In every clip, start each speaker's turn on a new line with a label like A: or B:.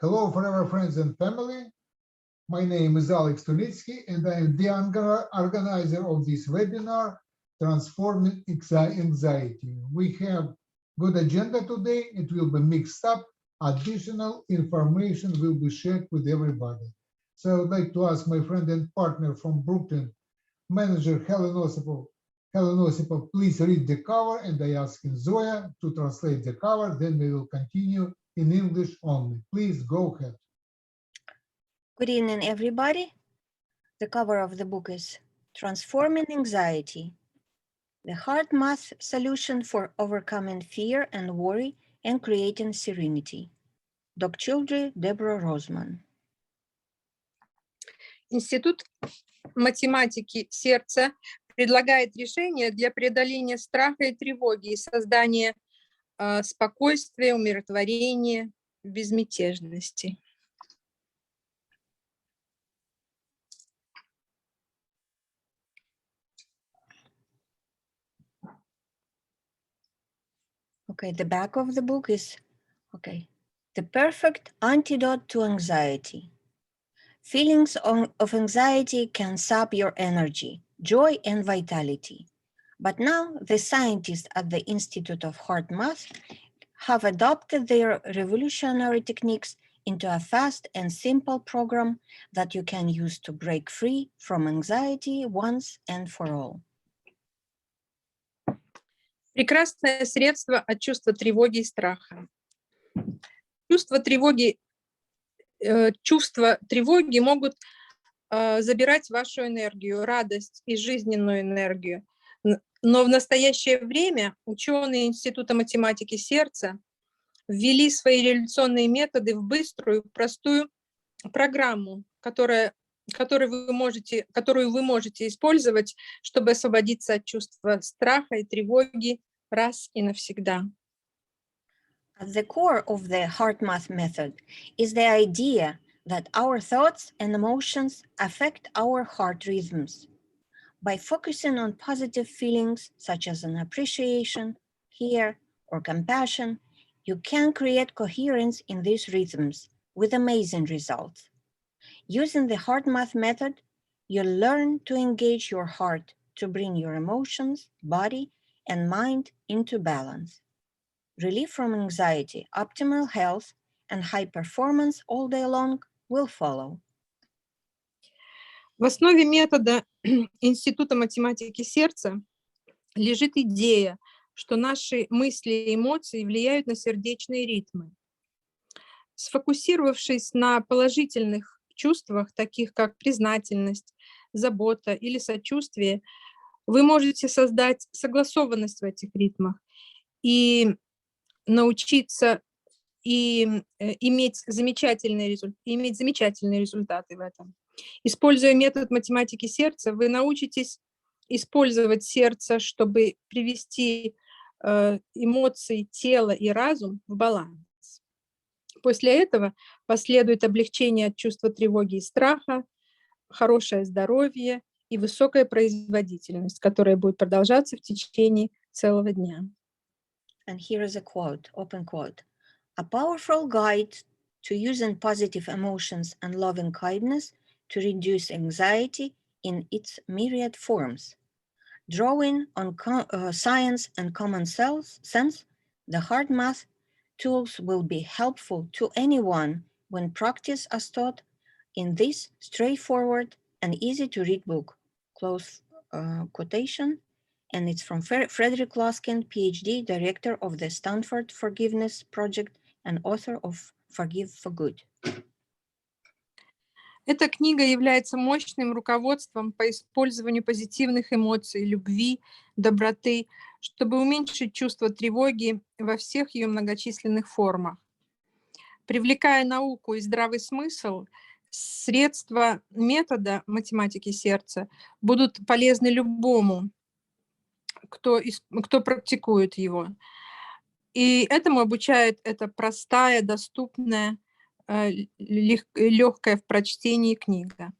A: Hello, forever friends and family. My name is Alex Tunitsky, and I am the organizer of this webinar, Transforming Anxiety. We have good agenda today. It will be mixed up. Additional information will be shared with everybody. So I would like to ask my friend and partner from Brooklyn, manager Helen Osipov, please read the cover, and I ask Zoya to translate the cover. Then we will continue in English only. Please go ahead.
B: Good evening, everybody. The cover of the book is Transforming Anxiety, the HeartMath solution for overcoming fear and worry and creating serenity. Dr. Deborah Rosman.
C: Институт математики сердца предлагает решения для преодоления страха и тревоги и создания спокойствия, умиротворения, безмятежности.
B: Okay, the back of the book is, the perfect antidote to anxiety. Feelings of anxiety can sap your energy, joy, and vitality. But now the scientists at the Institute of HeartMath have adopted their revolutionary techniques into a fast and simple program that you can use to break free from anxiety once and for all.
C: Прекрасное средство от чувства тревоги и страха. Чувства тревоги могут забирать вашу энергию, радость и жизненную энергию. Но в настоящее время ученые Института математики сердца ввели свои революционные методы в быструю, простую программу, которую вы можете использовать, чтобы освободиться от чувства страха и тревоги раз и навсегда.
B: At the core of the HeartMath method is the idea that our thoughts and emotions affect our heart rhythms. By focusing on positive feelings such as an appreciation, care, or compassion, you can create coherence in these rhythms with amazing results. Using the HeartMath method, you'll learn to engage your heart to bring your emotions, body, and mind into balance. Relief from anxiety, optimal health, and high performance all day long will follow.
C: В основе метода Института математики сердца лежит идея, что наши мысли и эмоции влияют на сердечные ритмы. Сфокусировавшись на положительных чувствах, таких как признательность, забота или сочувствие, вы можете создать согласованность в этих ритмах и научиться иметь замечательные результаты в этом. Используя метод математики сердца, вы научитесь использовать сердце, чтобы привести эмоции, тело и разум в баланс. После этого последует облегчение от чувства тревоги и страха, хорошее здоровье и высокая производительность, которая будет продолжаться в течение целого дня.
B: And here is a quote, open quote. A powerful guide to using positive emotions and loving kindness to reduce anxiety in its myriad forms. Drawing on science and common sense, the HeartMath tools will be helpful to anyone when practiced as taught in this straightforward and easy to read book. Close quotation. And it's from Frederick Laskin, PhD, director of the Stanford Forgiveness Project and author of Forgive for Good.
C: Эта книга является мощным руководством по использованию позитивных эмоций, любви, доброты, чтобы уменьшить чувство тревоги во всех ее многочисленных формах. Привлекая науку и здравый смысл, средства метода математики сердца будут полезны любому, кто практикует его. И этому обучает эта простая, доступная, легкая в прочтении книга.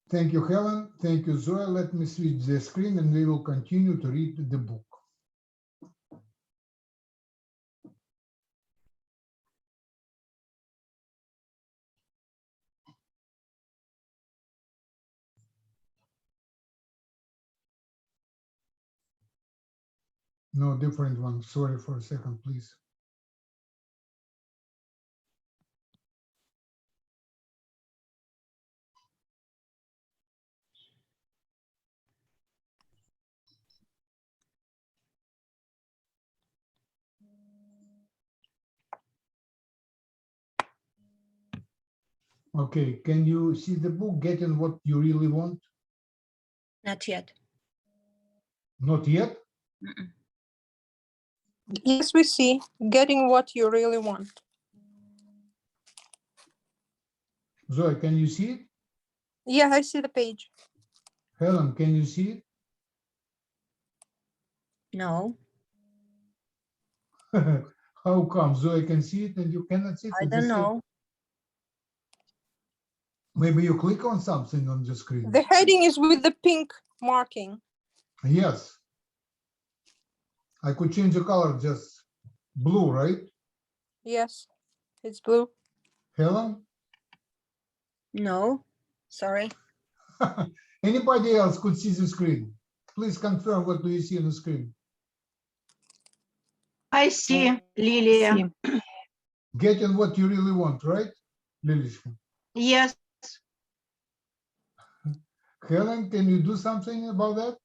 A: Thank you, Helen. Thank you, Zoya. Let me switch the screen and we will continue to read the book. No, different one. Sorry for a second, please. Okay, can you see the book, Getting What You Really Want?
B: Not yet.
A: Not yet?
B: Mm-mm.
C: Yes, we see. Getting what you really want.
A: Zoe, can you see it?
C: Yeah, I see the page.
A: Helen, can you see it?
B: No,
A: How come Zoe can see it and you cannot see it?
B: I
A: at the
B: don't
A: same-
B: know.
A: Maybe you click on something on the screen.
C: The heading is with the pink marking.
A: Yes. I could change the color, just blue, right?
C: Yes, it's blue.
A: Helen?
B: No, sorry.
A: Anybody else could see the screen? Please confirm what do you see on the screen.
D: I see, Lilia.
A: Getting what you really want, right, Lilichka?
D: Yes,
A: Helen, can you do something about that?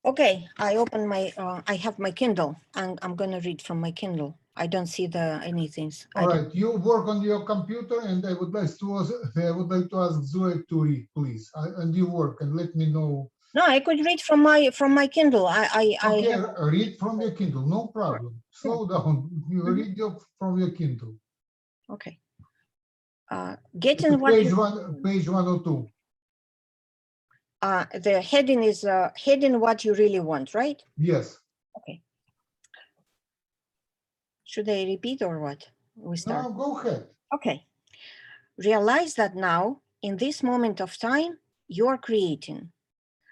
B: Okay, I open my, I have my Kindle and I'm gonna read from my Kindle. I don't see the anything.
A: All right, you work on your computer and I would like to ask Zoe to read, please. And you work and let me know.
B: No, I could read from my Kindle. I
A: Okay,
B: have,
A: read from your Kindle, no problem. Slow down, you
B: Mhm.
A: read from your Kindle.
B: okay. Getting what
A: Page
B: you,
A: one, page 102.
B: the heading is heading what you really want, right?
A: Yes.
B: Okay. Should I repeat or what? We start.
A: No, go ahead.
B: Okay. Realize that now, in this moment of time, you're creating.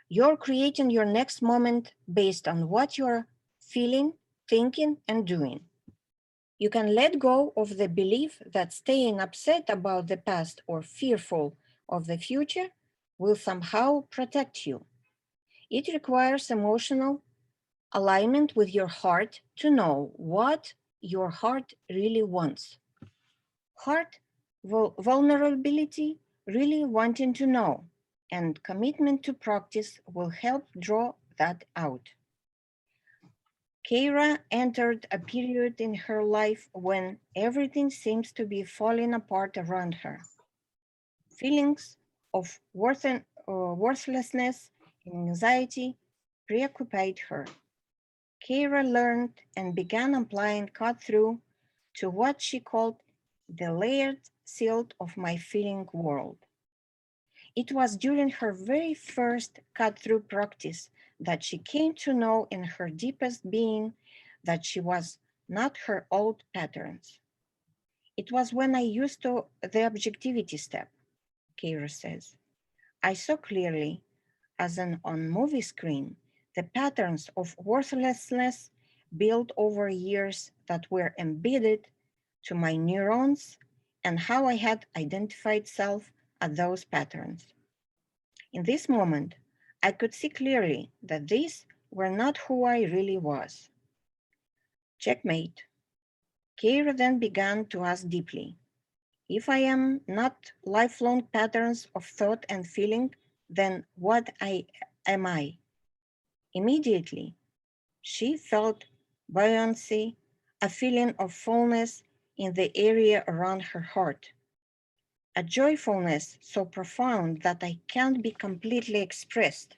B: You're creating your next moment based on what you're feeling, thinking, and doing. You can let go of the belief that staying upset about the past or fearful of the future will somehow protect you. It requires emotional alignment with your heart to know what your heart really wants. Heart vulnerability, really wanting to know, and commitment to practice will help draw that out. Keira entered a period in her life when everything seems to be falling apart around her. Feelings of worthlessness and anxiety preoccupied her. Keira learned and began applying cut-through to what she called the layered silt of my feeling world. It was during her very first cut-through practice that she came to know in her deepest being that she was not her old patterns. It was when I used the objectivity step, Keira says. I saw clearly, as on movie screen, the patterns of worthlessness built over years that were embedded to my neurons and how I had identified self as those patterns. In this moment, I could see clearly that these were not who I really was. Checkmate. Keira then began to ask deeply, if I am not lifelong patterns of thought and feeling, then what am I? Immediately, she felt buoyancy, a feeling of fullness in the area around her heart, a joyfulness so profound that I can't be completely expressed.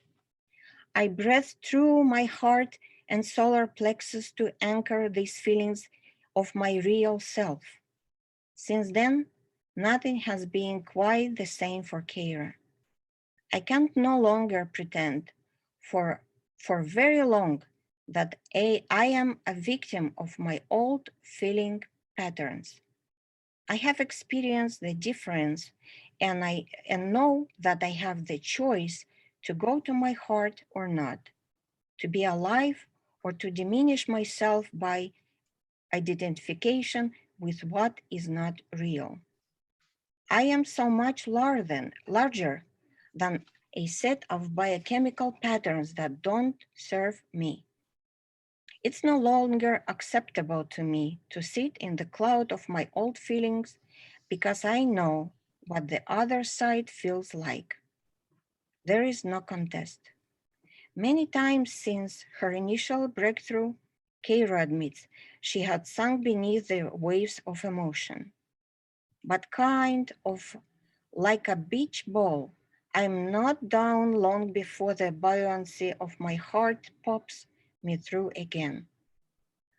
B: I breathed through my heart and solar plexus to anchor these feelings of my real self. Since then, nothing has been quite the same for Keira. I can no longer pretend for very long that I am a victim of my old feeling patterns. I have experienced the difference and know that I have the choice to go to my heart or not, to be alive or to diminish myself by identification with what is not real. I am so much larger than a set of biochemical patterns that don't serve me. It's no longer acceptable to me to sit in the cloud of my old feelings because I know what the other side feels like. There is no contest. Many times since her initial breakthrough, Keira admits she had sunk beneath the waves of emotion. But kind of like a beach ball, I'm not down long before the buoyancy of my heart pops me through again.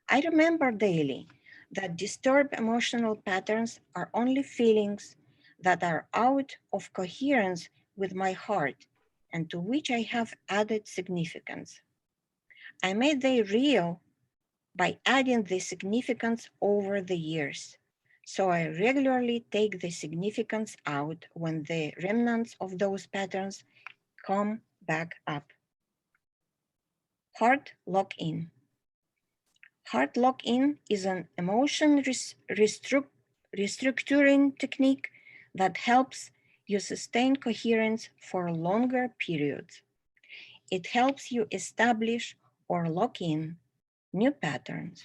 B: I remember daily that disturbed emotional patterns are only feelings that are out of coherence with my heart and to which I have added significance. I made them real by adding the significance over the years. So I regularly take the significance out when the remnants of those patterns come back up. Heart lock-in. Heart lock-in is an emotion restructuring technique that helps you sustain coherence for longer periods. It helps you establish or lock in new patterns.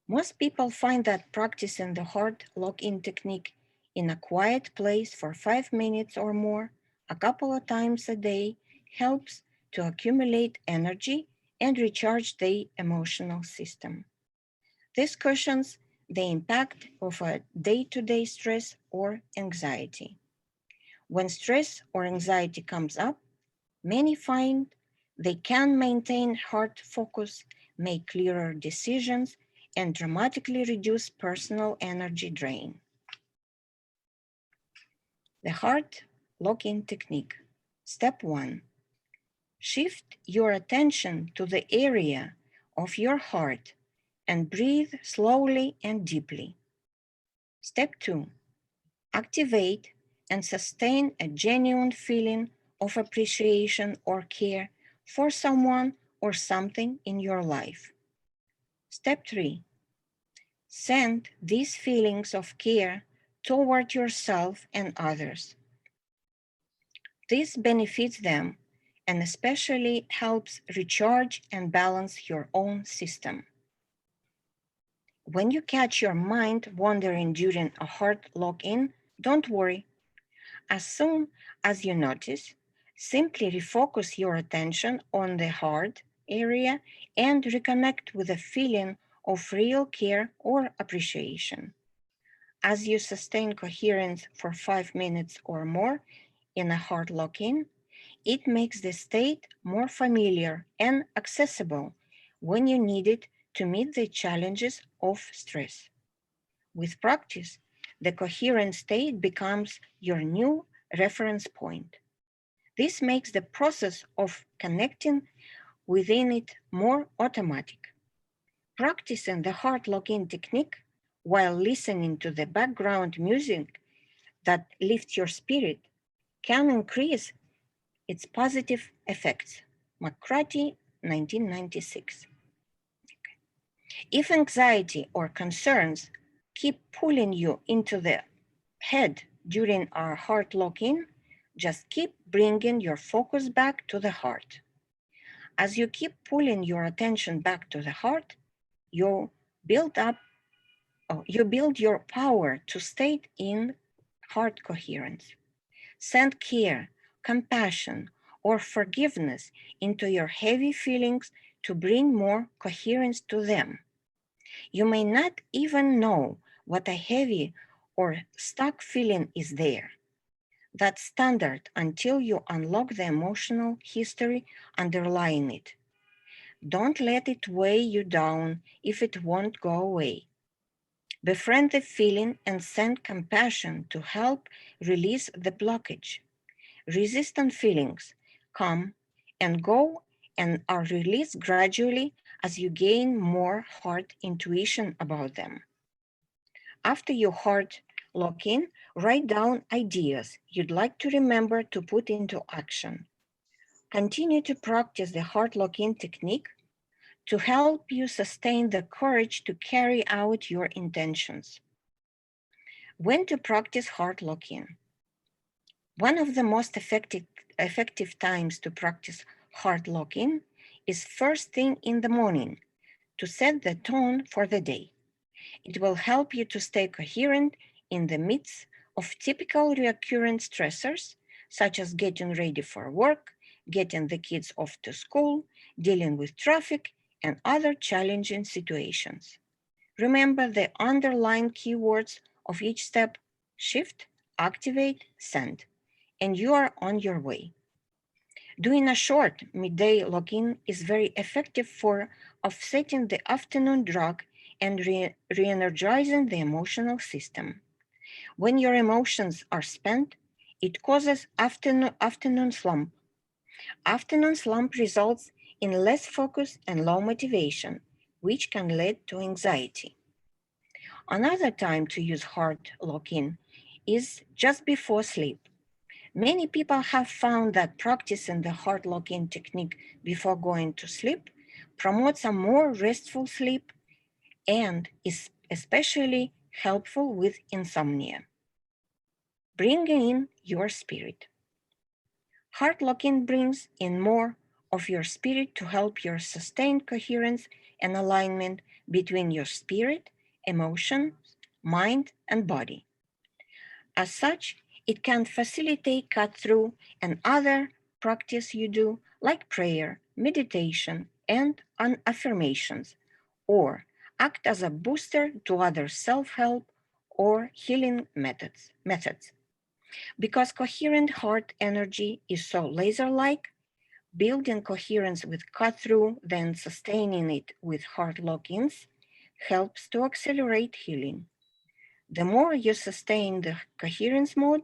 B: Most people find that practicing the heart lock-in technique in a quiet place for 5 minutes or more, a couple of times a day, helps to accumulate energy and recharge the emotional system. This cushions the impact of a day-to-day stress or anxiety. When stress or anxiety comes up, many find they can maintain heart focus, make clearer decisions, and dramatically reduce personal energy drain. The heart lock-in technique. Step 1. Shift your attention to the area of your heart and breathe slowly and deeply. Step 2. Activate and sustain a genuine feeling of appreciation or care for someone or something in your life. Step 3. Send these feelings of care toward yourself and others. This benefits them and especially helps recharge and balance your own system. When you catch your mind wandering during a heart lock-in, don't worry. As soon as you notice, simply refocus your attention on the heart area and reconnect with a feeling of real care or appreciation. As you sustain coherence for 5 minutes or more in a heart lock-in, it makes the state more familiar and accessible when you need it to meet the challenges of stress. With practice, the coherent state becomes your new reference point. This makes the process of connecting within it more automatic. Practicing the heart lock-in technique while listening to the background music that lifts your spirit can increase its positive effects. McCarthy, 1996. If anxiety or concerns keep pulling you into the head during our heart lock-in, just keep bringing your focus back to the heart. As you keep pulling your attention back to the heart, you build your power to stay in heart coherence. Send care, compassion, or forgiveness into your heavy feelings to bring more coherence to them. You may not even know what a heavy or stuck feeling is there. That's standard until you unlock the emotional history underlying it. Don't let it weigh you down if it won't go away. Befriend the feeling and send compassion to help release the blockage. Resistant feelings come and go and are released gradually as you gain more heart intuition about them. After your heart lock-in, write down ideas you'd like to remember to put into action. Continue to practice the heart lock-in technique to help you sustain the courage to carry out your intentions. When to practice heart lock-in? One of the most effective times to practice heart lock-in is first thing in the morning, to set the tone for the day. It will help you to stay coherent in the midst of typical recurrent stressors, such as getting ready for work, getting the kids off to school, dealing with traffic, and other challenging situations. Remember the underlying keywords of each step: shift, activate, send, and you are on your way. Doing a short midday lock-in is very effective for offsetting the afternoon drag and re-energizing the emotional system. When your emotions are spent, it causes afternoon slump. Afternoon slump results in less focus and low motivation, which can lead to anxiety. Another time to use hard lock-in is just before sleep. Many people have found that practicing the hard lock-in technique before going to sleep promotes a more restful sleep and is especially helpful with insomnia. Bringing in your spirit. Hard lock-in brings in more of your spirit to help your sustained coherence and alignment between your spirit, emotions, mind, and body. As such, it can facilitate cut-through and other practice you do, like prayer, meditation, and affirmations, or act as a booster to other self-help or healing methods. Because coherent heart energy is so laser-like, building coherence with cut-through, then sustaining it with hard lock-ins helps to accelerate healing. The more you sustain the coherence mode,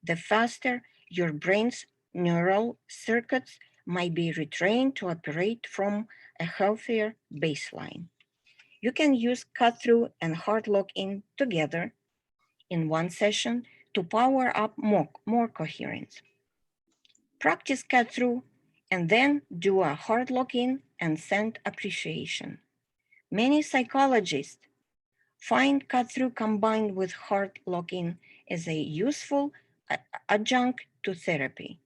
B: the faster your brain's neural circuits might be retrained to operate from a healthier baseline. You can use cut-through and hard lock-in together in one session to power up more coherence. Practice cut-through and then do a hard lock-in and send appreciation. Many psychologists find cut-through combined with hard lock-in as a useful adjunct to therapy.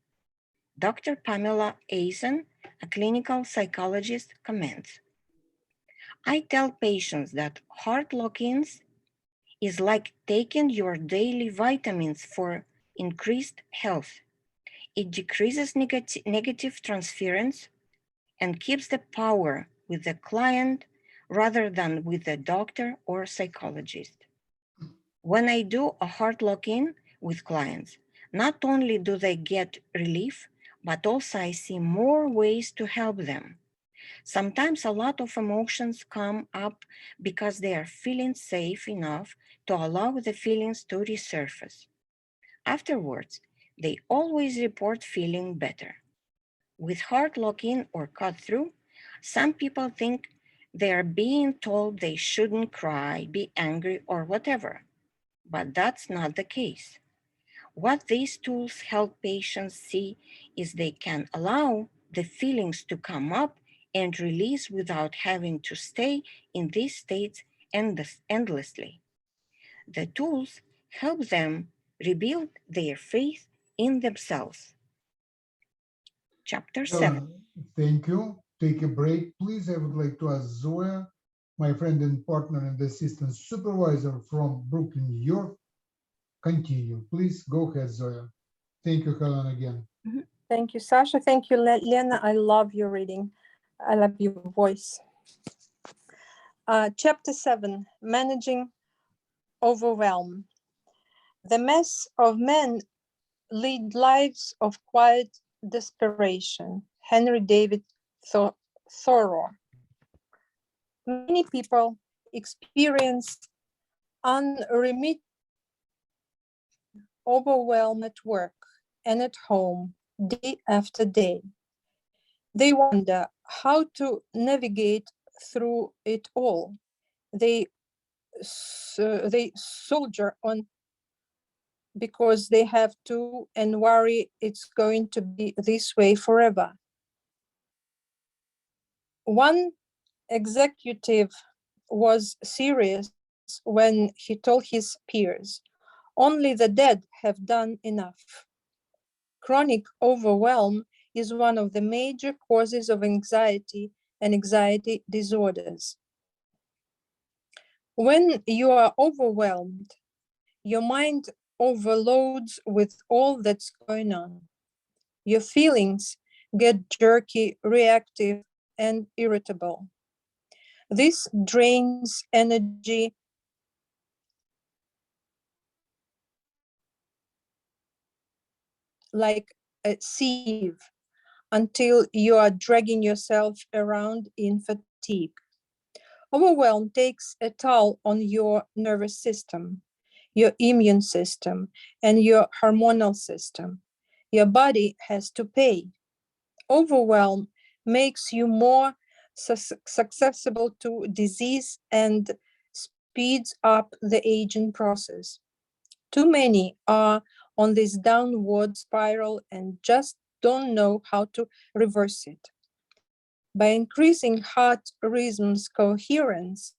B: Dr. Pamela Eisen, a clinical psychologist, comments, I tell patients that hard lock-ins is like taking your daily vitamins for increased health. It decreases negative transference and keeps the power with the client rather than with the doctor or psychologist. When I do a hard lock-in with clients, not only do they get relief, but also I see more ways to help them. Sometimes a lot of emotions come up because they are feeling safe enough to allow the feelings to resurface. Afterwards, they always report feeling better. With hard lock-in or cut-through, some people think they are being told they shouldn't cry, be angry, or whatever. But that's not the case. What these tools help patients see is they can allow the feelings to come up and release without having to stay in these states endlessly. The tools help them rebuild their faith in themselves. Chapter 7.
A: Thank you. Take a break, please. I would like to ask Zoya, my friend and partner and assistant supervisor from Brooklyn, New York. Continue. Please go ahead, Zoya. Thank you, Helen, again.
C: Thank you, Sasha. Thank you, Lena. I love your reading. I love your voice. Chapter 7, Managing Overwhelm. The mass of men lead lives of quiet desperation. Henry David Thoreau. Many people experience unremitting overwhelm at work and at home day after day. They wonder how to navigate through it all. They soldier on because they have to and worry it's going to be this way forever. One executive was serious when he told his peers, only the dead have done enough. Chronic overwhelm is one of the major causes of anxiety and anxiety disorders. When you are overwhelmed, your mind overloads with all that's going on. Your feelings get jerky, reactive, and irritable. This drains energy like a sieve until you are dragging yourself around in fatigue. Overwhelm takes a toll on your nervous system, your immune system, and your hormonal system. Your body has to pay. Overwhelm makes you more susceptible to disease and speeds up the aging process. Too many are on this downward spiral and just don't know how to reverse it. By increasing heart rhythm's coherence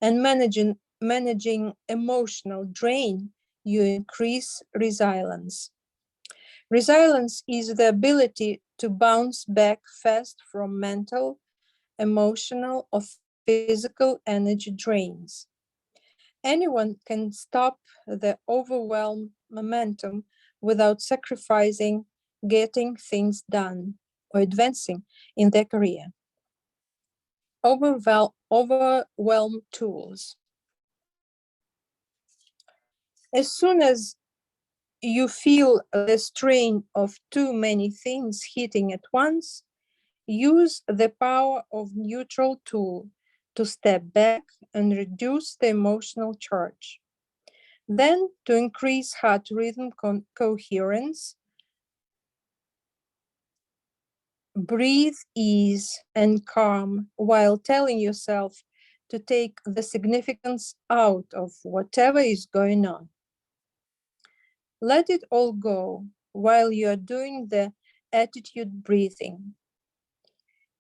C: and managing emotional drain, you increase resilience. Resilience is the ability to bounce back fast from mental, emotional, or physical energy drains. Anyone can stop the overwhelm momentum without sacrificing getting things done or advancing in their career. Overwhelm tools. As soon as you feel the strain of too many things hitting at once, use the power of neutral tool to step back and reduce the emotional charge. Then, to increase heart rhythm coherence, breathe ease and calm while telling yourself to take the significance out of whatever is going on. Let it all go while you are doing the attitude breathing.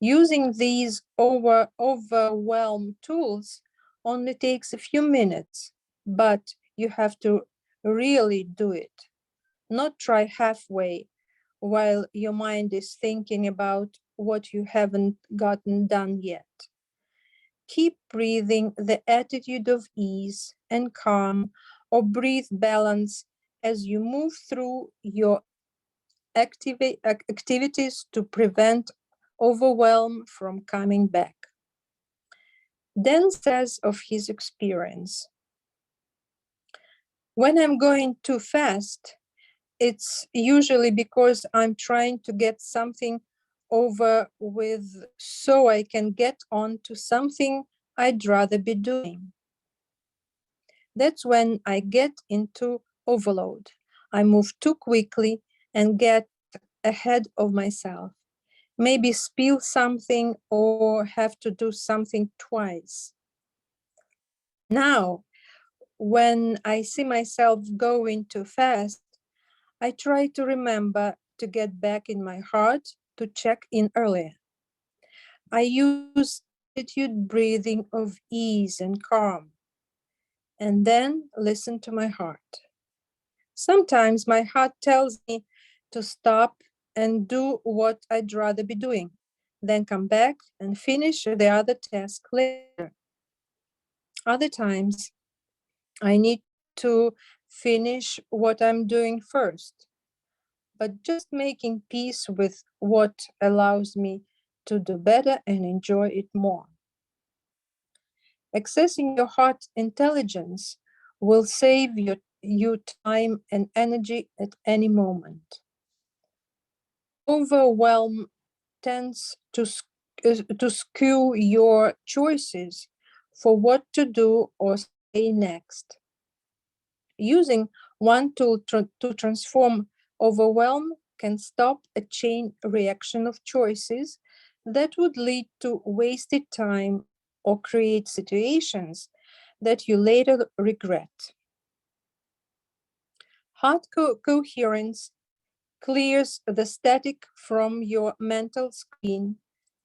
C: Using these overwhelm tools only takes a few minutes, but you have to really do it. Not try halfway while your mind is thinking about what you haven't gotten done yet. Keep breathing the attitude of ease and calm or breathe balance as you move through your activities to prevent overwhelm from coming back. Dan says of his experience, when I'm going too fast, it's usually because I'm trying to get something over with so I can get on to something I'd rather be doing. That's when I get into overload. I move too quickly and get ahead of myself. Maybe spill something or have to do something twice. Now, when I see myself going too fast, I try to remember to get back in my heart to check in earlier. I use attitude breathing of ease and calm, and then listen to my heart. Sometimes my heart tells me to stop and do what I'd rather be doing, then come back and finish the other task later. Other times, I need to finish what I'm doing first, but just making peace with what allows me to do better and enjoy it more. Accessing your heart intelligence will save you time and energy at any moment. Overwhelm tends to skew your choices for what to do or say next. Using one tool to transform overwhelm can stop a chain reaction of choices that would lead to wasted time or create situations that you later regret. Heart coherence clears the static from your mental screen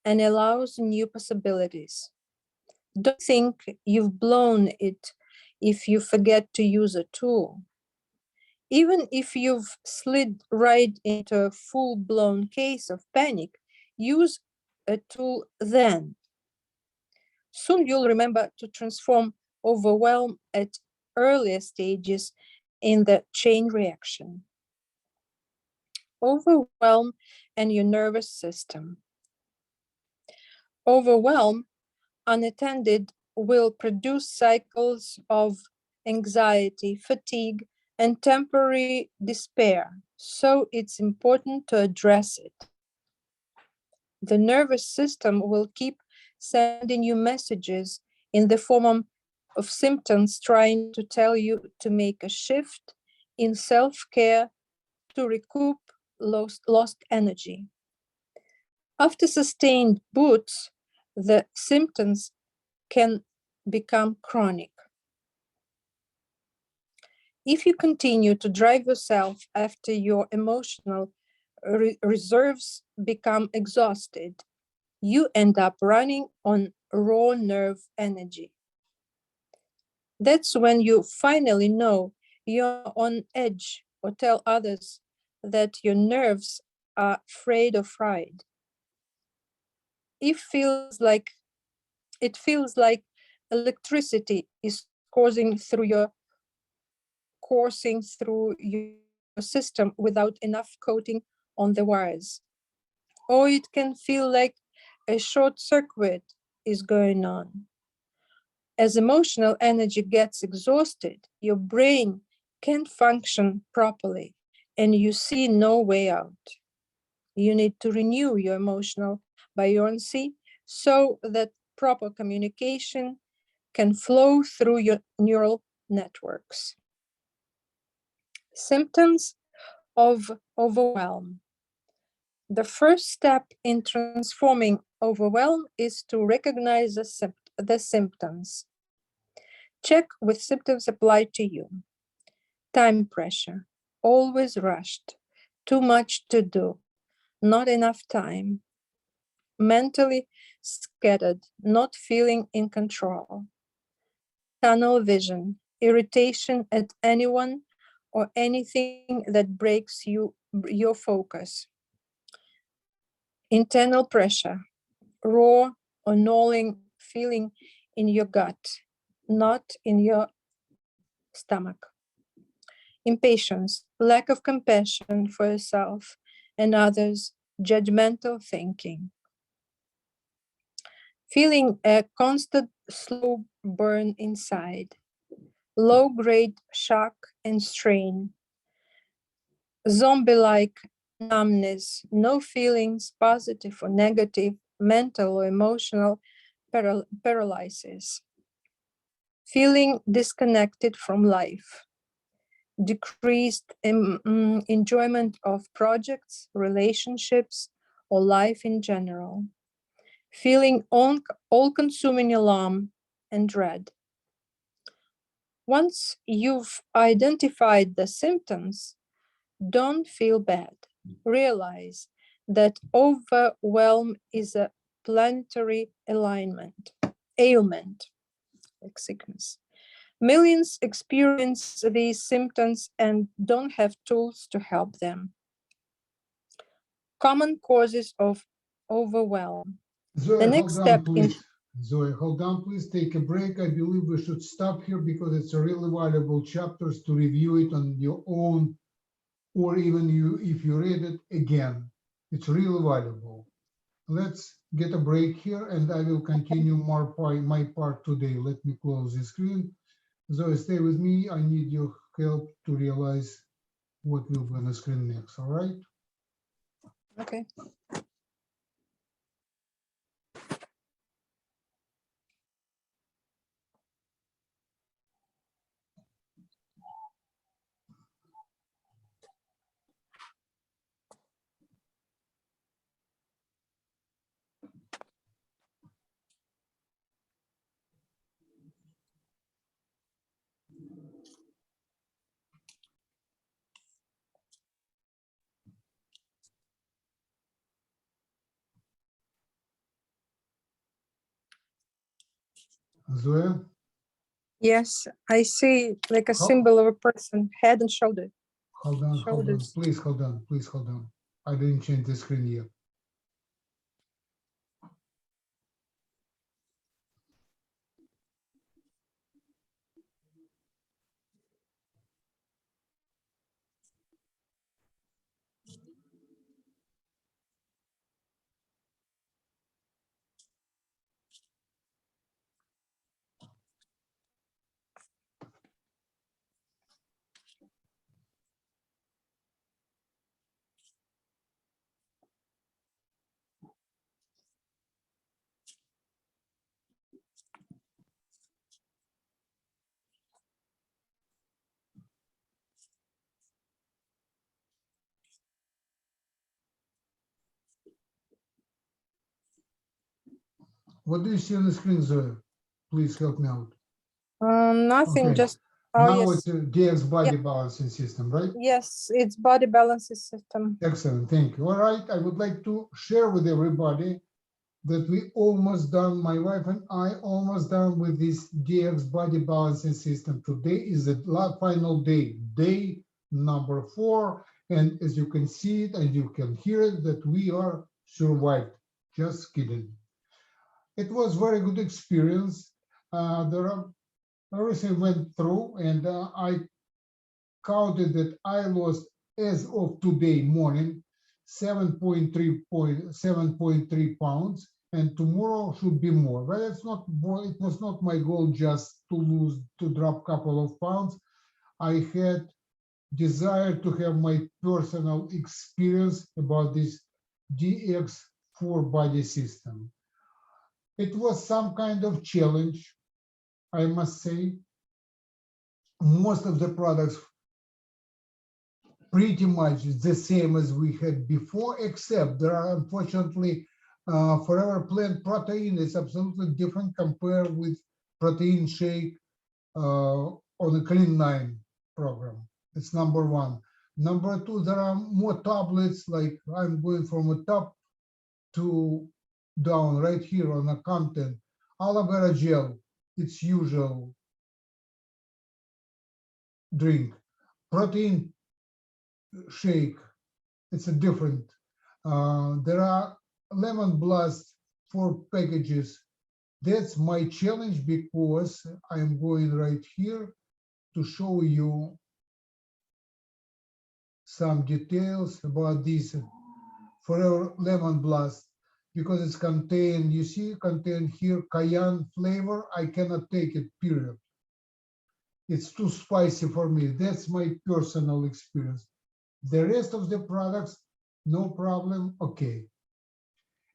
C: and allows new possibilities. Don't think you've blown it if you forget to use a tool. Even if you've slid right into a full-blown case of panic, use a tool then. Soon you'll remember to transform overwhelm at earlier stages in the chain reaction. Overwhelm and your nervous system. Overwhelm unattended will produce cycles of anxiety, fatigue, and temporary despair, so it's important to address it. The nervous system will keep sending you messages in the form of symptoms trying to tell you to make a shift in self-care to recoup lost energy. After sustained boosts, the symptoms can become chronic. If you continue to drive yourself after your emotional reserves become exhausted, you end up running on raw nerve energy. That's when you finally know you're on edge or tell others that your nerves are frayed or fried. It feels like electricity is coursing through your system without enough coating on the wires. Or it can feel like a short circuit is going on. As emotional energy gets exhausted, your brain can't function properly and you see no way out. You need to renew your emotional buoyancy so that proper communication can flow through your neural networks. Symptoms of overwhelm. The first step in transforming overwhelm is to recognize the symptoms. Check which symptoms apply to you. Time pressure, always rushed, too much to do, not enough time, mentally scattered, not feeling in control, tunnel vision, irritation at anyone or anything that breaks your focus, internal pressure, raw or gnawing feeling in your gut, not in your stomach, impatience, lack of compassion for yourself and others, judgmental thinking, feeling a constant slow burn inside, low-grade shock and strain, zombie-like numbness, no feelings, positive or negative, mental or emotional paralysis, feeling disconnected from life, decreased enjoyment of projects, relationships, or life in general, feeling all-consuming alarm and dread. Once you've identified the symptoms, don't feel bad. Realize that overwhelm is a planetary ailment, like sickness. Millions experience these symptoms and don't have tools to help them. Common causes of overwhelm.
A: Zoe,
C: The next
A: hold on,
C: step in
A: please. Zoe, hold on, please. Take a break. I believe we should stop here because it's a really valuable chapters to review it on your own, or even if you read it again. It's really valuable. Let's get a break here, and I will continue my part today. Let me close the screen. Zoe, stay with me. I need your help to realize what will be on the screen next. All right?
C: Okay.
A: Zoe?
C: Yes, I see like a symbol of a person, head and shoulder.
A: Hold on,
C: Shoulders.
A: please hold on. I didn't change the screen yet. What do you see on the screen, Zoe? Please help me out.
C: Nothing,
A: Okay.
C: just,
A: Now
C: yes,
A: it's a DX body balancing system, right?
C: yes, it's body balances system.
A: Excellent, thank you. All right, I would like to share with everybody that we almost done, my wife and I almost done with this DX body balancing system. Today is the final day, day number 4. And as you can see it and you can hear it, that we are survived. Just kidding. It was very good experience. Everything went through, and I counted that I lost, as of today morning, 7.3 pounds, and tomorrow should be more. But it's not. It was not my goal just to drop a couple of pounds. I had desire to have my personal experience about this DX4 body system. It was some kind of challenge, I must say. Most of the products pretty much the same as we had before, except there are unfortunately Forever Plant protein is absolutely different compared with protein shake on the Clean 9 program. It's number 1. Number 2, there are more tablets, like I'm going from the top to down right here on the content. Aloe vera gel, it's usual drink. Protein shake, it's a different. There are lemon blast 4 packages. That's my challenge, because I'm going right here to show you some details about this Forever Lemon Blast, because it's contained, you see, contained here cayenne flavor. I cannot take it, period. It's too spicy for me. That's my personal experience. The rest of the products, no problem, okay.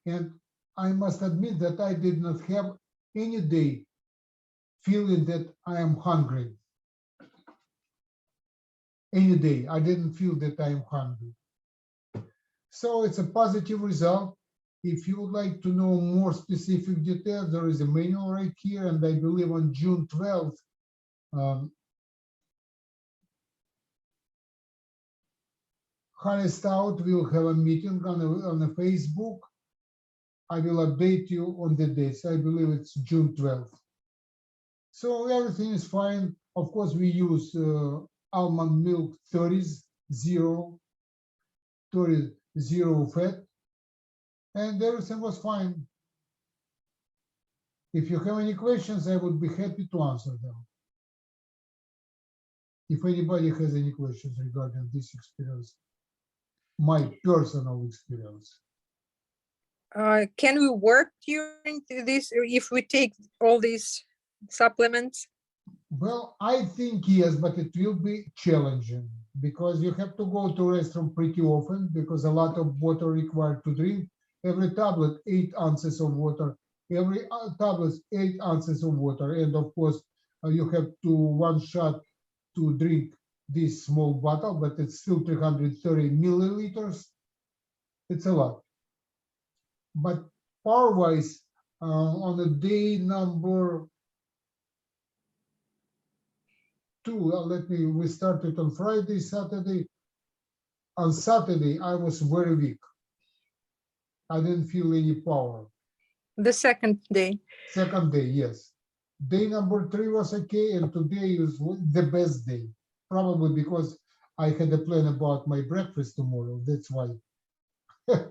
A: And I must admit that I did not have any day feeling that I am hungry. Any day, I didn't feel that I am hungry. So it's a positive result. If you would like to know more specific details, there is a manual right here, and I believe on June 12th, Honey Stout will have a meeting on the Facebook. I will update you on the dates. I believe it's June 12th. So everything is fine. Of course, we use almond milk 30s, zero fat, and everything was fine. If you have any questions, I would be happy to answer them. If anybody has any questions regarding this experience, my personal experience.
C: Can we work during this if we take all these supplements?
A: Well, I think yes, but it will be challenging, because you have to go to restroom pretty often, because a lot of water required to drink. Every tablet, 8 ounces of water. Every tablet, 8 ounces of water. And of course, you have to 1 shot to drink this small bottle, but it's still 330 milliliters. It's a lot. But power-wise, on the day number 2, we started on Friday, Saturday. On Saturday, I was very weak. I didn't feel any power.
C: The second day.
A: Second day, yes. Day number 3 was okay, and today is the best day. Probably because I had a plan about my breakfast tomorrow. That's why.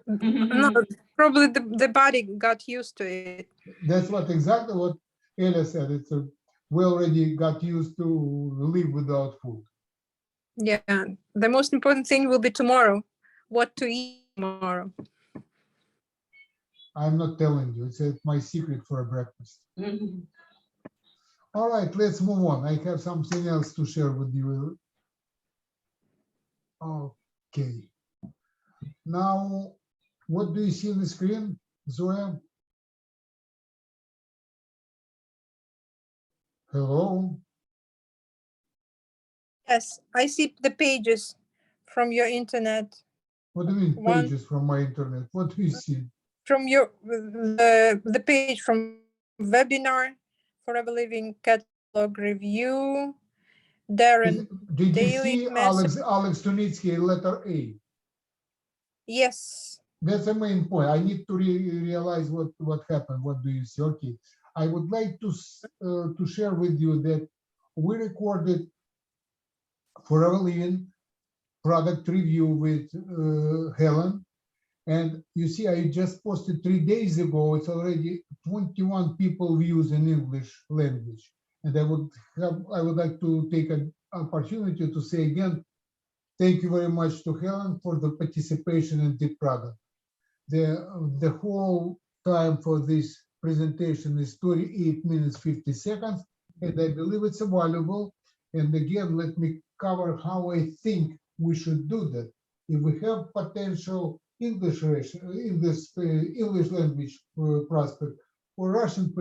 C: No, probably the body got used to it.
A: That's exactly what Ella said. We already got used to live without food.
C: Yeah, the most important thing will be tomorrow. What to eat tomorrow.
A: I'm not telling you. It's my secret for a breakfast. All right, let's move on. I have something else to share with you. Okay. Now, what do you see on the screen, Zoya? Hello?
C: Yes, I see the pages from your internet.
A: What do you mean pages from my internet? What do you see?
C: from your the page from webinar, Forever Living catalog review, Darren
A: Did you
C: daily
A: see
C: message.
A: Alex Tunitsky, letter A?
C: Yes.
A: That's the main point. I need to realize what happened. What do you see? Okay. I would like to share with you that we recorded Forever Living product review with Helen. And you see, I just posted 3 days ago. It's already 21 people views in English language. And I would like to take an opportunity to say again, thank you very much to Helen for the participation in the product. The whole time for this presentation is 38 minutes, 50 seconds. And I believe it's valuable. And again, let me cover how I think we should do that. If we have potential English language prospect or Russian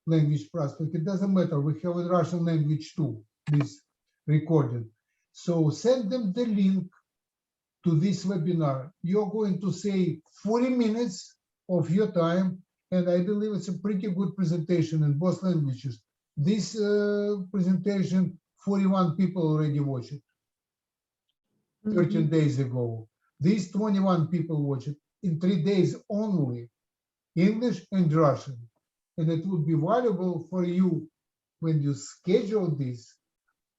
A: language prospect, it doesn't matter. We have in Russian language too, this recording. So send them the link to this webinar. You're going to save 40 minutes of your time, and I believe it's a pretty good presentation in both languages. This presentation, 41 people already watched it 13 days ago. These 21 people watch it in 3 days only, English and Russian. And it would be valuable for you when you schedule this.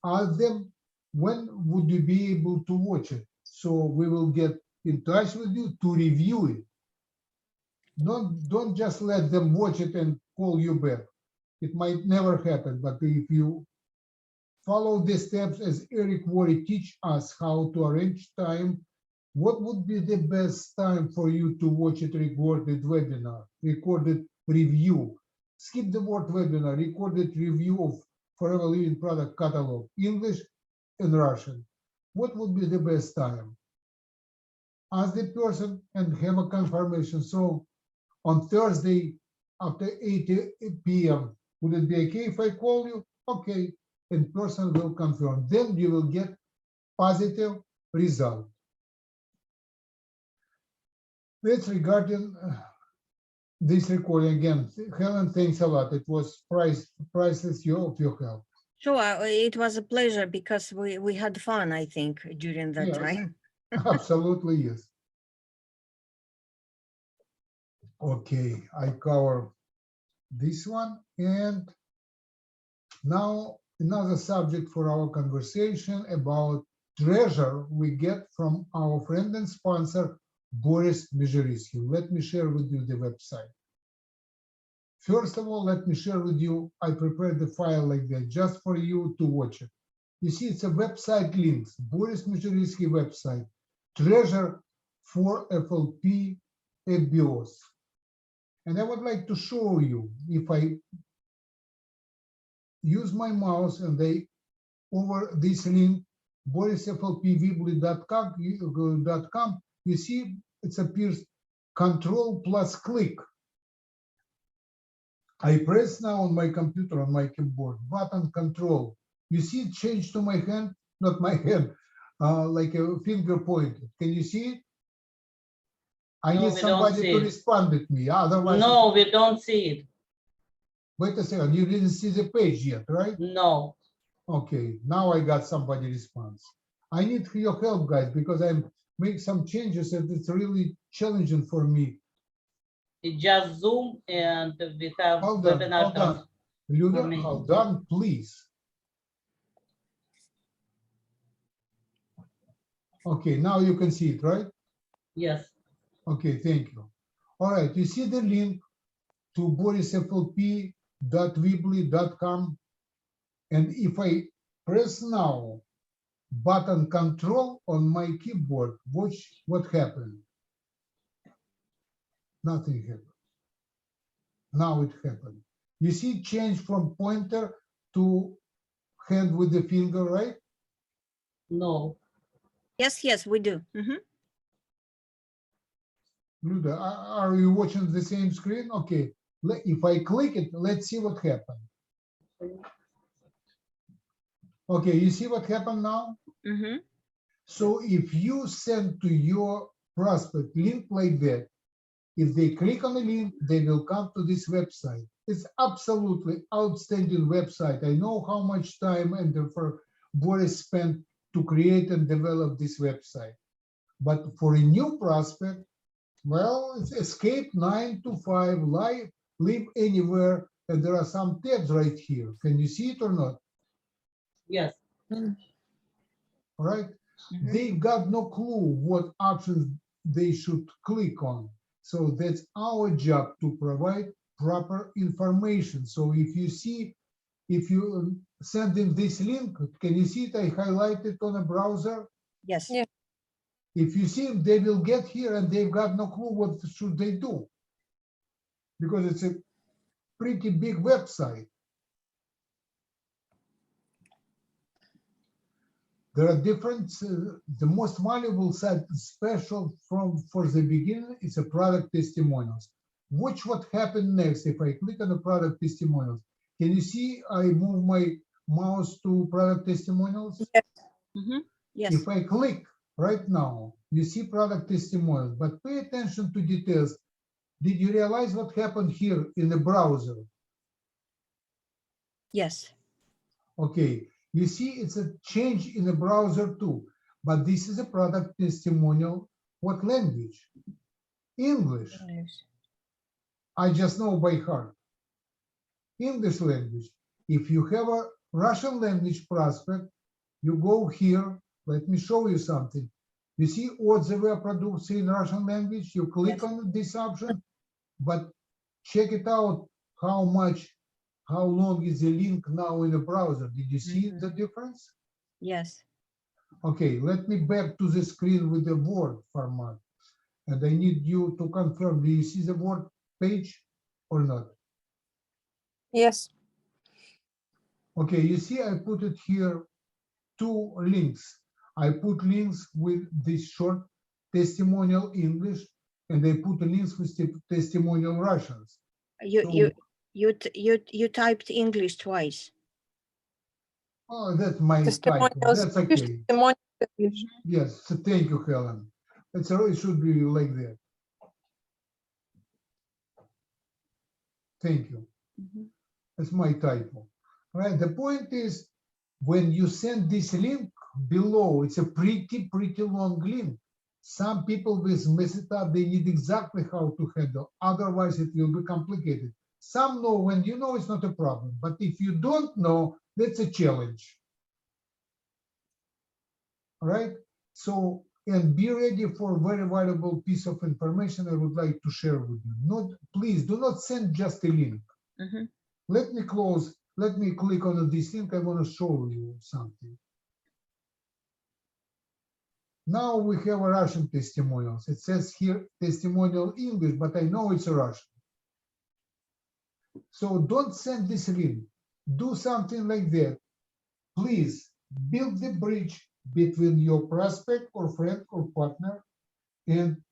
A: Ask them, when would you be able to watch it? So we will get in touch with you to review it. Don't just let them watch it and call you back. It might never happen, but if you follow the steps as Eric Worre teach us how to arrange time, what would be the best time for you to watch it recorded webinar, recorded review? Skip the word webinar, recorded review of Forever Living product catalog, English and Russian. What would be the best time? Ask the person and have a confirmation. So on Thursday after 8 p.m., would it be okay if I call you? Okay, and person will confirm. Then you will get positive result. That's regarding this recording again. Helen, thanks a lot. It was priceless of your help.
B: Sure, it was a pleasure because we had fun, I think, during that
A: Yes,
B: time.
A: absolutely, yes. Okay, I cover this one. And now another subject for our conversation about treasure we get from our friend and sponsor, Boris Mezherisky. Let me share with you the website. First of all, let me share with you, I prepared the file like that just for you to watch it. You see, it's a website links, Boris Mezherisky website, treasure for FLP EBIOS. And I would like to show you, if I use my mouse and they over this link, borisflpvibly.com, you see it appears Control plus click. I press now on my computer, on my keyboard, button Control. You see it change to my hand, not my hand, like a finger pointer. Can you see it? I need somebody to respond with me. Otherwise,
E: no, we don't see it.
A: Wait a second, you didn't see the page yet, right?
E: No.
A: Okay, now I got somebody response. I need your help, guys, because I'm making some changes and it's really challenging for me.
E: It just Zoom and we have
A: Hold on,
E: webinar
A: hold on. Luda,
E: transformation.
A: hold on, please. Okay, now you can see it, right?
E: Yes.
A: Okay, thank you. All right, you see the link to borisflp.weebly.com. And if I press now button Control on my keyboard, watch what happened. Nothing happened. Now it happened. You see change from pointer to hand with the finger, right?
E: No.
B: Yes, we do.
A: Luda, are you watching the same screen? Okay, if I click it, let's see what happened. Okay, you see what happened now? So if you send to your prospect link like that, If they click on the link, they will come to this website. It's absolutely outstanding website. I know how much time and effort Boris spent to create and develop this website. But for a new prospect, well, it's escape 9 to 5, live anywhere, and there are some tabs right here. Can you see it or not?
E: Yes.
A: All right.
B: Mhm.
A: They've got no clue what options they should click on. So that's our job to provide proper information. So if you see, if you send in this link, can you see it? I highlighted on a browser.
B: Yes.
C: Yeah.
A: If you see them, they will get here and they've got no clue what should they do. Because it's a pretty big website. There are different, the most valuable site special for the beginning is a product testimonials. Watch what happened next if I click on the product testimonials. Can you see I move my mouse to product testimonials?
B: Mhm. Yes.
A: If I click right now, you see product testimonials, but pay attention to details. Did you realize what happened here in the browser?
B: Yes.
A: Okay, you see it's a change in the browser too, but this is a product testimonial. What language? English. I just know by heart. English language. If you have a Russian language prospect, you go here. Let me show you something. You see отзывы о продукции in Russian language. You click
B: Yes.
A: on this option, but check it out. How long is the link now in the browser? Did you see
B: Mhm.
A: the difference?
B: Yes.
A: Okay, let me back to the screen with the Word format. And I need you to confirm, do you see the Word page or not?
C: Yes.
A: Okay, you see I put it here, 2 links. I put links with this short testimonial English, and I put links with testimonial Russians. So-
B: You typed English twice.
A: Oh, that's my typo.
C: Testimonials.
A: That's
C: Пишите
A: okay.
C: testimonials in English.
A: Yes, so thank you, Helen. It should be like that. Thank you.
B: Mhm.
A: That's my typo. Right. The point is, when you send this link below, it's a pretty long link. Some people will mess it up. They need exactly how to handle. Otherwise, it will be complicated. Some know when you know it's not a problem. But if you don't know, that's a challenge. All right. So, and be ready for a very valuable piece of information I would like to share with you. Please do not send just a link.
B: Mhm.
A: Let me close. Let me click on this link. I want to show you something. Now we have a Russian testimonials. It says here testimonial English, but I know it's a Russian. So don't send this link. Do something like that. Please build the bridge between your prospect or friend or partner and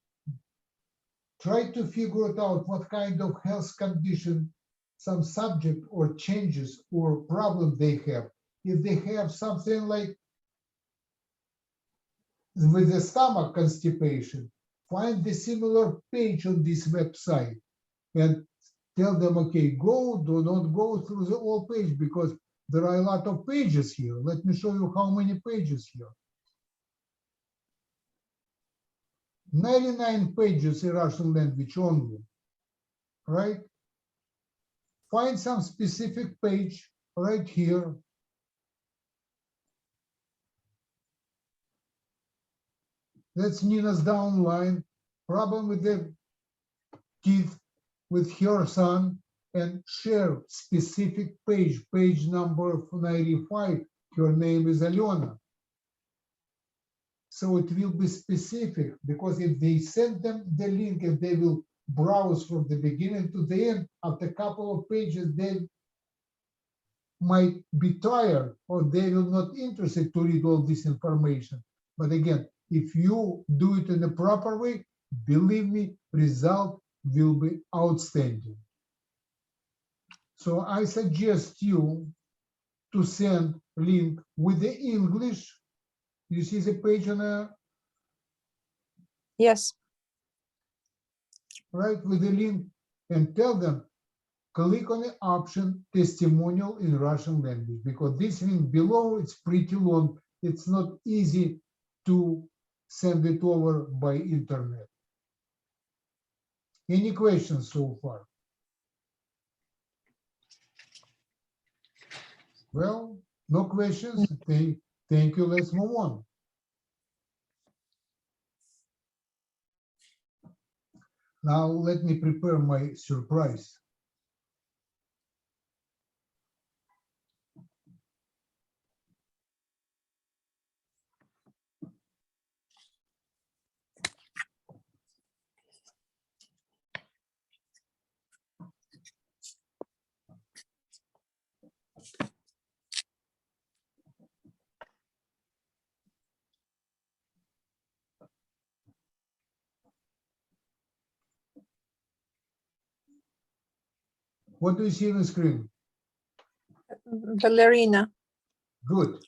A: try to figure it out what kind of health condition, some subject or changes or problem they have. If they have something like with the stomach constipation, find the similar page on this website and tell them, okay, do not go through the whole page because there are a lot of pages here. Let me show you how many pages here. 99 pages in Russian language only, right? Find some specific page right here. That's Nina's downline. Problem with the teeth with her son, and share specific page number 95. Her name is Alena. So it will be specific because if they send them the link and they will browse from the beginning to the end, after a couple of pages, they might be tired or they will not interested to read all this information. But again, if you do it in the proper way, believe me, result will be outstanding. So I suggest you to send link with the English. You see the page on a
C: Yes.
A: right, with the link and tell them, click on the option testimonial in Russian language, because this link below, it's pretty long. It's not easy to send it over by internet. Any questions so far? Well, no questions. Thank you. Let's move on. Now let me prepare my surprise. What do you see on the screen?
C: Ballerina.
A: Good.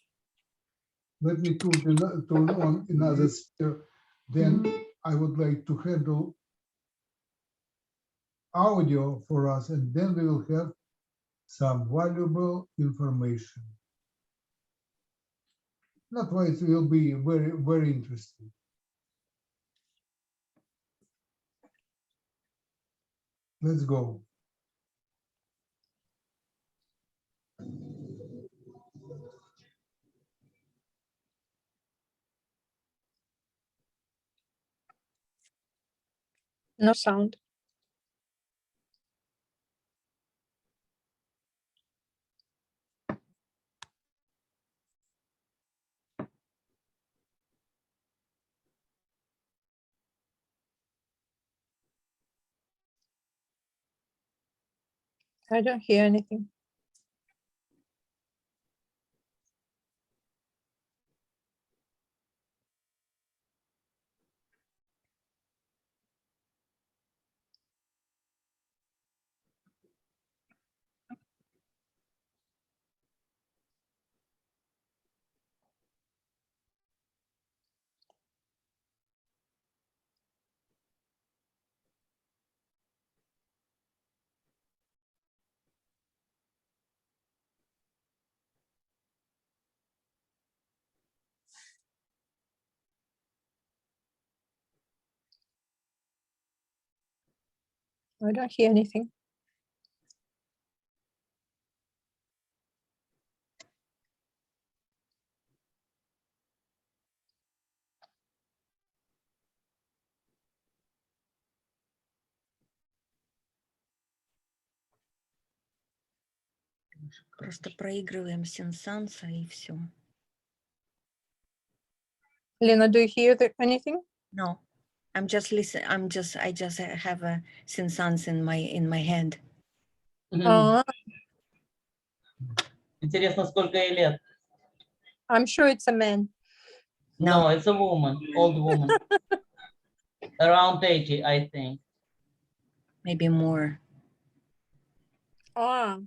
A: Let me turn on another speaker. Then I would like to handle audio for us, and then we will have some valuable information. Not why it will be very, very interesting. Let's go.
C: No sound. I don't hear anything. I don't hear anything.
B: Просто проигрываем сенсанса и все.
C: Lena, do you hear anything?
B: No, I'm just listening. I just have a sensans in my head.
E: Интересно, сколько ей лет?
C: I'm sure it's a man.
E: No, it's a woman, old woman. Around 80, I think.
B: Maybe more.
C: Ah.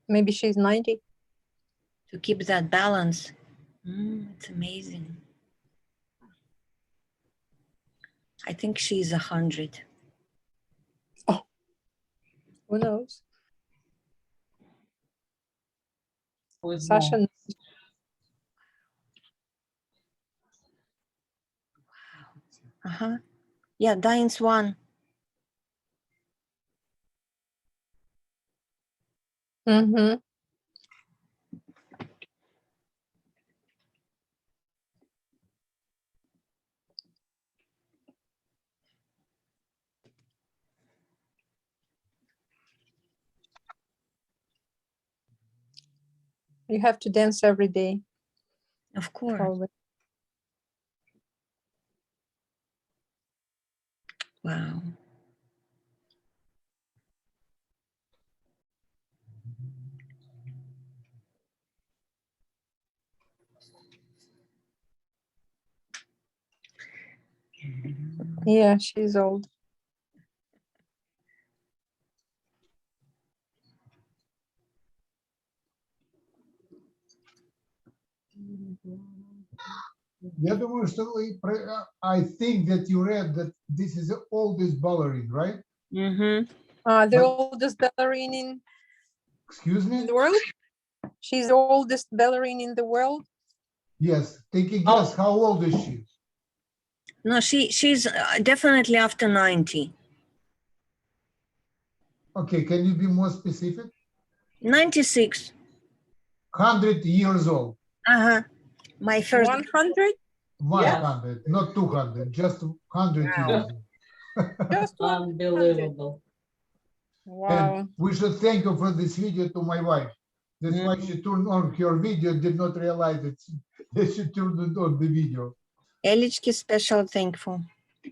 C: Maybe she's 90.
B: To keep that balance. It's amazing. I think she's 100.
C: Who knows?
E: Who is
C: Sasha.
E: more?
B: Yeah, Diane's one.
C: Mm-hmm. You have to dance every day.
B: Of course.
C: Probably.
B: Wow.
C: Yeah, she's old.
A: Я думаю, что I think that you read that this is the oldest ballerina, right?
B: Мгм.
C: The
A: But-
C: oldest ballerina
A: Excuse
C: in
A: me?
C: the world. She's the oldest ballerina in the world.
A: Yes, take a
E: Oh.
A: guess, how old is she?
B: No, she's definitely after 90.
A: Okay, can you be more specific?
B: 96.
A: 100 years old,
B: Uh-huh. My first
C: 100.
A: 100, not 200, just 100
B: Wow.
A: years old.
C: Just 100.
E: Unbelievable.
C: Wow.
A: And we should thank you for this video to my wife. That's why she turned on her video, did not realize that she turned on the video.
B: Elichki special thankful.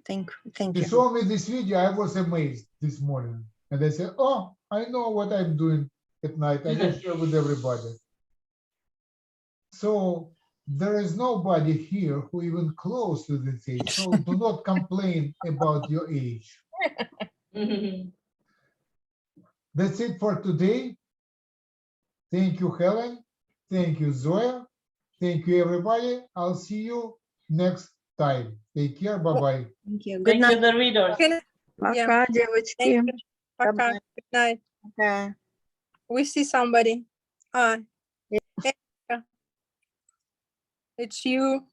B: Thank
A: She
B: you.
A: showed me this video, I was amazed this morning. And I said, oh, I know what I'm doing at night. I can share with everybody. So there is nobody here who even close to this age. So do not complain about your age. That's it for today. Thank you, Helen. Thank you, Zoya. Thank you, everybody. I'll see you next time. Take care. Bye-bye.
B: Thank you. Good
E: Thank you,
B: night.
E: the readers.
C: Yeah.
F: девочки.
C: Thank you. Пока.
B: Bye-bye.
C: Good night.
B: Пока.
C: We see somebody. It's you.